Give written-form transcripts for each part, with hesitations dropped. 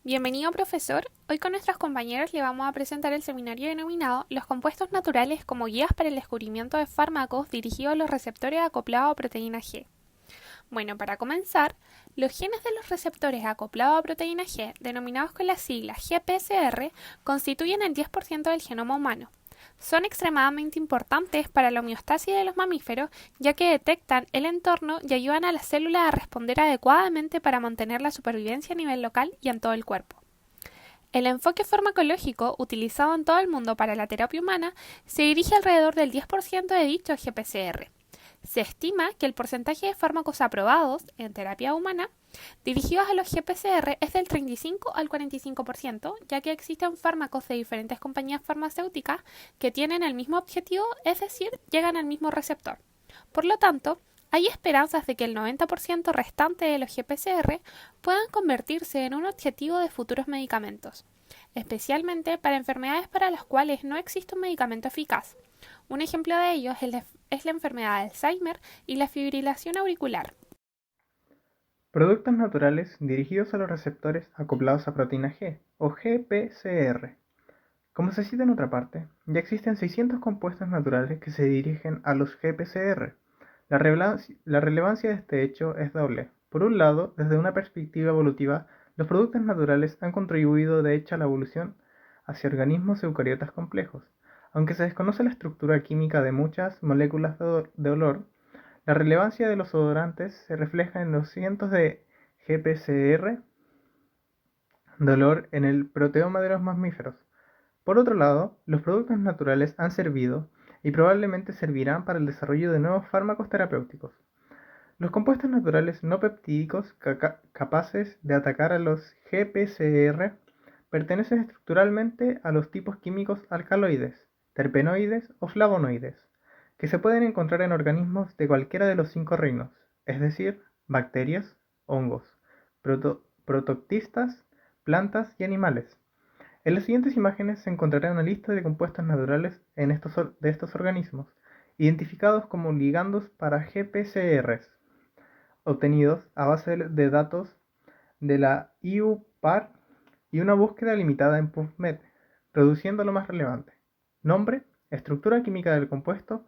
Bienvenido, profesor. Hoy con nuestros compañeros le vamos a presentar el seminario denominado Los compuestos naturales como guías para el descubrimiento de fármacos dirigidos a los receptores acoplados a proteína G. Bueno, para comenzar, los genes de los receptores acoplados a proteína G, denominados con la sigla GPCR, constituyen el 10% del genoma humano. Son extremadamente importantes para la homeostasis de los mamíferos, ya que detectan el entorno y ayudan a las células a responder adecuadamente para mantener la supervivencia a nivel local y en todo el cuerpo. El enfoque farmacológico utilizado en todo el mundo para la terapia humana se dirige alrededor del 10% de dicho GPCR. Se estima que el porcentaje de fármacos aprobados en terapia humana dirigidos a los GPCR es del 35 al 45%, ya que existen fármacos de diferentes compañías farmacéuticas que tienen el mismo objetivo, es decir, llegan al mismo receptor. Por lo tanto, hay esperanzas de que el 90% restante de los GPCR puedan convertirse en un objetivo de futuros medicamentos, especialmente para enfermedades para las cuales no existe un medicamento eficaz. Un ejemplo de ello es la enfermedad de Alzheimer y la fibrilación auricular. Productos naturales dirigidos a los receptores acoplados a proteína G, o GPCR. Como se cita en otra parte, ya existen 600 compuestos naturales que se dirigen a los GPCR. La relevancia de este hecho es doble. Por un lado, desde una perspectiva evolutiva, los productos naturales han contribuido de hecho a la evolución hacia organismos eucariotas complejos. Aunque se desconoce la estructura química de muchas moléculas de olor, la relevancia de los odorantes se refleja en los cientos de GPCR de olor en el proteoma de los mamíferos. Por otro lado, los productos naturales han servido y probablemente servirán para el desarrollo de nuevos fármacos terapéuticos. Los compuestos naturales no peptídicos capaces de atacar a los GPCR pertenecen estructuralmente a los tipos químicos alcaloides, terpenoides o flavonoides, que se pueden encontrar en organismos de cualquiera de los 5 reinos, es decir, bacterias, hongos, prototistas, plantas y animales. En las siguientes imágenes se encontrará una lista de compuestos naturales de estos organismos, identificados como ligandos para GPCRs, obtenidos a base de datos de la EUPAR y una búsqueda limitada en PubMed, reduciendo lo más relevante: nombre, estructura química del compuesto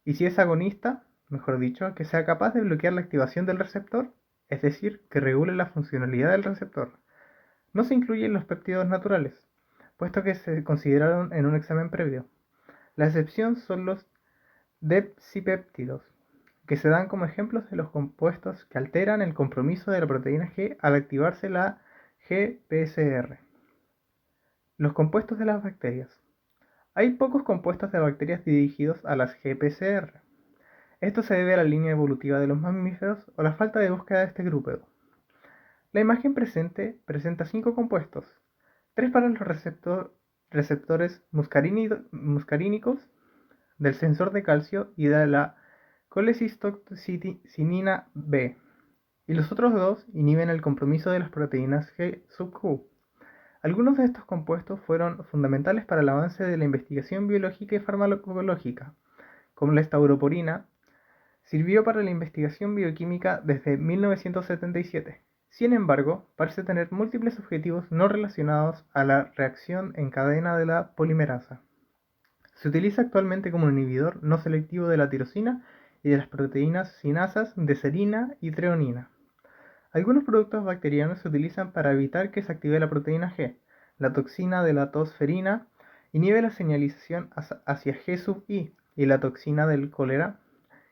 y si es agonista, mejor dicho, que sea capaz de bloquear la activación del receptor, es decir, que regule la funcionalidad del receptor. No se incluyen los péptidos naturales, puesto que se consideraron en un examen previo. La excepción son los depsipéptidos, que se dan como ejemplos de los compuestos que alteran el compromiso de la proteína G al activarse la GPCR. Los compuestos de las bacterias. Hay pocos compuestos de bacterias dirigidos a las GPCR. Esto se debe a la línea evolutiva de los mamíferos o la falta de búsqueda de este grupo. La imagen presenta 5 compuestos: 3 para los receptores muscarínicos del sensor de calcio y de la colecistocinina B, y los otros 2 inhiben el compromiso de las proteínas G sub Q. Algunos de estos compuestos fueron fundamentales para el avance de la investigación biológica y farmacológica, como la estauroporina. Sirvió para la investigación bioquímica desde 1977. Sin embargo, parece tener múltiples objetivos no relacionados a la reacción en cadena de la polimerasa. Se utiliza actualmente como un inhibidor no selectivo de la tirosina y de las proteínas sinasas de serina y treonina. Algunos productos bacterianos se utilizan para evitar que se active la proteína G. La toxina de la tosferina inhibe la señalización hacia G sub I, y la toxina del cólera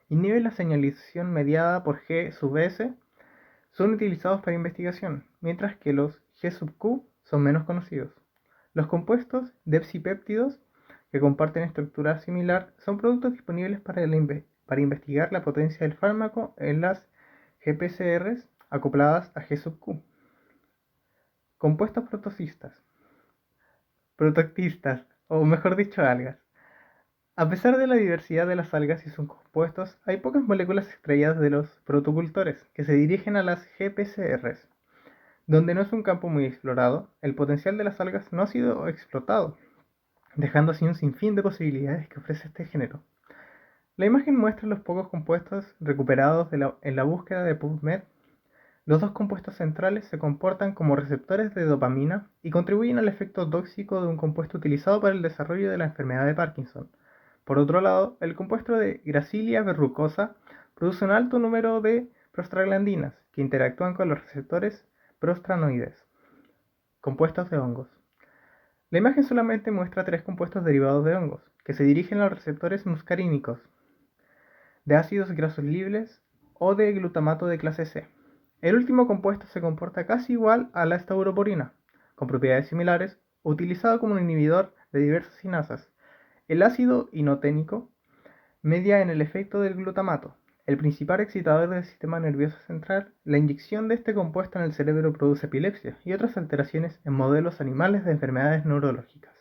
inhibe la señalización mediada por G sub S. Son utilizados para investigación, mientras que los G sub Q son menos conocidos. Los compuestos depsipéptidos, que comparten estructura similar, son productos disponibles para investigar la potencia del fármaco en las GPCRs acopladas a G sub Q. Compuestos protoctistas, o mejor dicho, algas. A pesar de la diversidad de las algas y sus compuestos, hay pocas moléculas extraídas de los protocultores que se dirigen a las GPCRs. Donde no es un campo muy explorado, el potencial de las algas no ha sido explotado, dejando así un sinfín de posibilidades que ofrece este género. La imagen muestra los pocos compuestos recuperados en la búsqueda de PubMed Los dos compuestos centrales se comportan como receptores de dopamina y contribuyen al efecto tóxico de un compuesto utilizado para el desarrollo de la enfermedad de Parkinson. Por otro lado, el compuesto de Gracilia verrucosa produce un alto número de prostaglandinas que interactúan con los receptores prostanoides, compuestos de hongos. La imagen solamente muestra 3 compuestos derivados de hongos, que se dirigen a los receptores muscarínicos, de ácidos grasos libres o de glutamato de clase C. El último compuesto se comporta casi igual a la estauropurina, con propiedades similares, utilizado como un inhibidor de diversas sinasas. El ácido inoténico media en el efecto del glutamato, el principal excitador del sistema nervioso central. La inyección de este compuesto en el cerebro produce epilepsia y otras alteraciones en modelos animales de enfermedades neurológicas.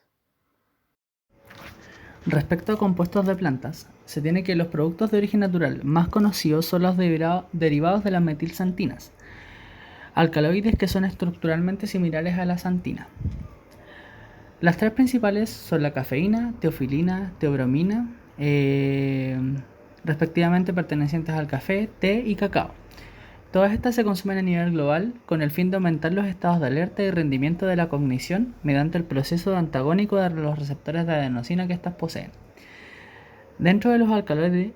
Respecto a compuestos de plantas, se tiene que los productos de origen natural más conocidos son los derivados de las metilxantinas, alcaloides que son estructuralmente similares a la xantina. Las 3 principales son la cafeína, teofilina, teobromina, respectivamente pertenecientes al café, té y cacao. Todas estas se consumen a nivel global con el fin de aumentar los estados de alerta y rendimiento de la cognición mediante el proceso antagónico de los receptores de adenosina que éstas poseen. Dentro de los alcaloides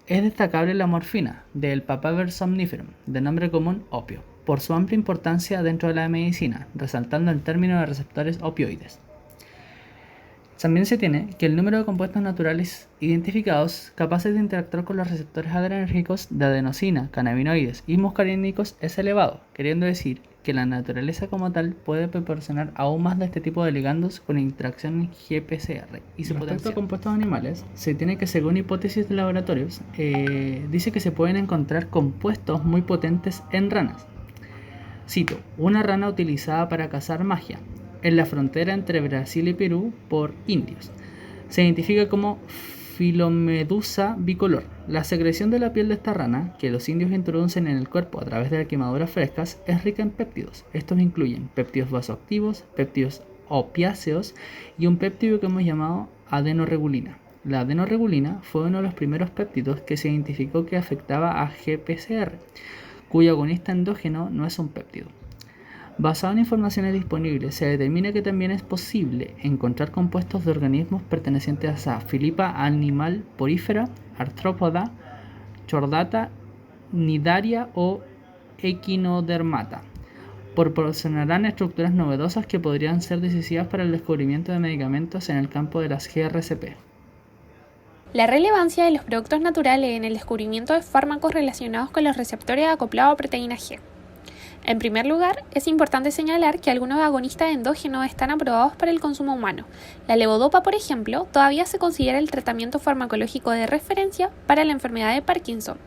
es destacable la morfina, del Papaver somniferum, de nombre común opio, por su amplia importancia dentro de la medicina, resaltando el término de receptores opioides. También se tiene que el número de compuestos naturales identificados capaces de interactuar con los receptores adrenérgicos de adenosina, cannabinoides y muscarínicos es elevado, queriendo decir que la naturaleza como tal puede proporcionar aún más de este tipo de ligandos con interacción GPCR y su potencia. Respecto a compuestos animales, se tiene que, según hipótesis de laboratorios, dice que se pueden encontrar compuestos muy potentes en ranas. Cito, una rana utilizada para cazar magia en la frontera entre Brasil y Perú por indios. Se identifica como Filomedusa bicolor. La secreción de la piel de esta rana, que los indios introducen en el cuerpo a través de quemaduras frescas, es rica en péptidos. Estos incluyen péptidos vasoactivos, péptidos opiáceos y un péptido que hemos llamado adenorregulina. La adenorregulina fue uno de los primeros péptidos que se identificó que afectaba a GPCR, cuyo agonista endógeno no es un péptido. Basado en informaciones disponibles, se determina que también es posible encontrar compuestos de organismos pertenecientes a Filipa animal porífera, artrópoda, chordata, nidaria o equinodermata. Proporcionarán estructuras novedosas que podrían ser decisivas para el descubrimiento de medicamentos en el campo de las GRCP. La relevancia de los productos naturales en el descubrimiento de fármacos relacionados con los receptores acoplados a proteína G. En primer lugar, es importante señalar que algunos agonistas endógenos están aprobados para el consumo humano. La levodopa, por ejemplo, todavía se considera el tratamiento farmacológico de referencia para la enfermedad de Parkinson.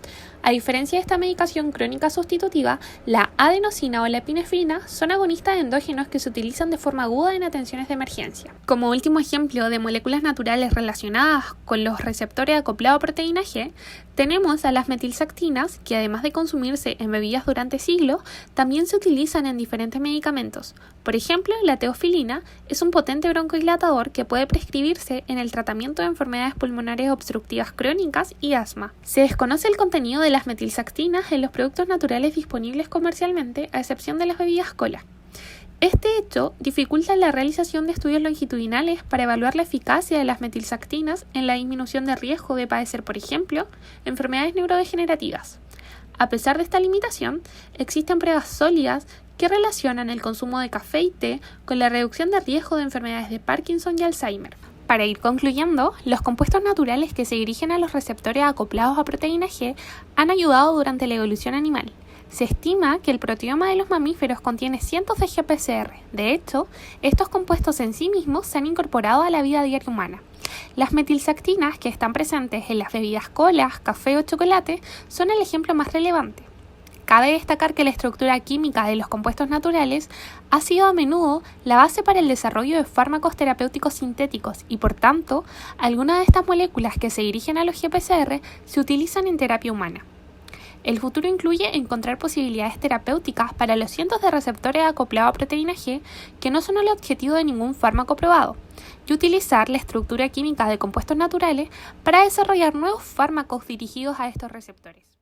A diferencia de esta medicación crónica sustitutiva, la adenosina o la epinefrina son agonistas endógenos que se utilizan de forma aguda en atenciones de emergencia. Como último ejemplo de moléculas naturales relacionadas con los receptores acoplados a proteína G, tenemos a las metilxantinas, que además de consumirse en bebidas durante siglos, también se utilizan en diferentes medicamentos. Por ejemplo, la teofilina es un potente broncodilatador que puede prescribirse en el tratamiento de enfermedades pulmonares obstructivas crónicas y asma. Se desconoce el contenido de las metilxantinas en los productos naturales disponibles comercialmente, a excepción de las bebidas cola. Este hecho dificulta la realización de estudios longitudinales para evaluar la eficacia de las metilxantinas en la disminución de riesgo de padecer, por ejemplo, enfermedades neurodegenerativas. A pesar de esta limitación, existen pruebas sólidas que relacionan el consumo de café y té con la reducción de riesgo de enfermedades de Parkinson y Alzheimer. Para ir concluyendo, los compuestos naturales que se dirigen a los receptores acoplados a proteína G han ayudado durante la evolución animal. Se estima que el proteoma de los mamíferos contiene cientos de GPCR. De hecho, estos compuestos en sí mismos se han incorporado a la vida diaria humana. Las metilxantinas, que están presentes en las bebidas colas, café o chocolate, son el ejemplo más relevante. Cabe destacar que la estructura química de los compuestos naturales ha sido a menudo la base para el desarrollo de fármacos terapéuticos sintéticos y, por tanto, algunas de estas moléculas que se dirigen a los GPCR se utilizan en terapia humana. El futuro incluye encontrar posibilidades terapéuticas para los cientos de receptores acoplados a proteína G que no son el objetivo de ningún fármaco probado, y utilizar la estructura química de compuestos naturales para desarrollar nuevos fármacos dirigidos a estos receptores.